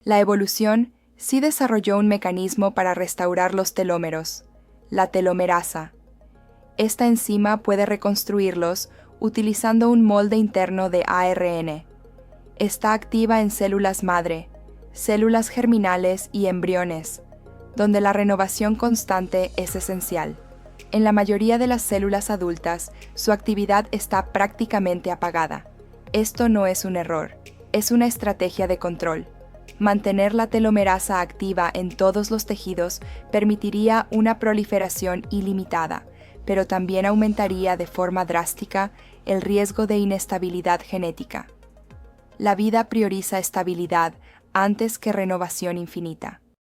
La evolución sí desarrolló un mecanismo para restaurar los telómeros, la telomerasa. Esta enzima puede reconstruirlos utilizando un molde interno de ARN. Está activa en células madre, células germinales y embriones, donde la renovación constante es esencial. En la mayoría de las células adultas, su actividad está prácticamente apagada. Esto no es un error, es una estrategia de control. Mantener la telomerasa activa en todos los tejidos permitiría una proliferación ilimitada, pero también aumentaría de forma drástica el riesgo de inestabilidad genética. La vida prioriza estabilidad antes que renovación infinita.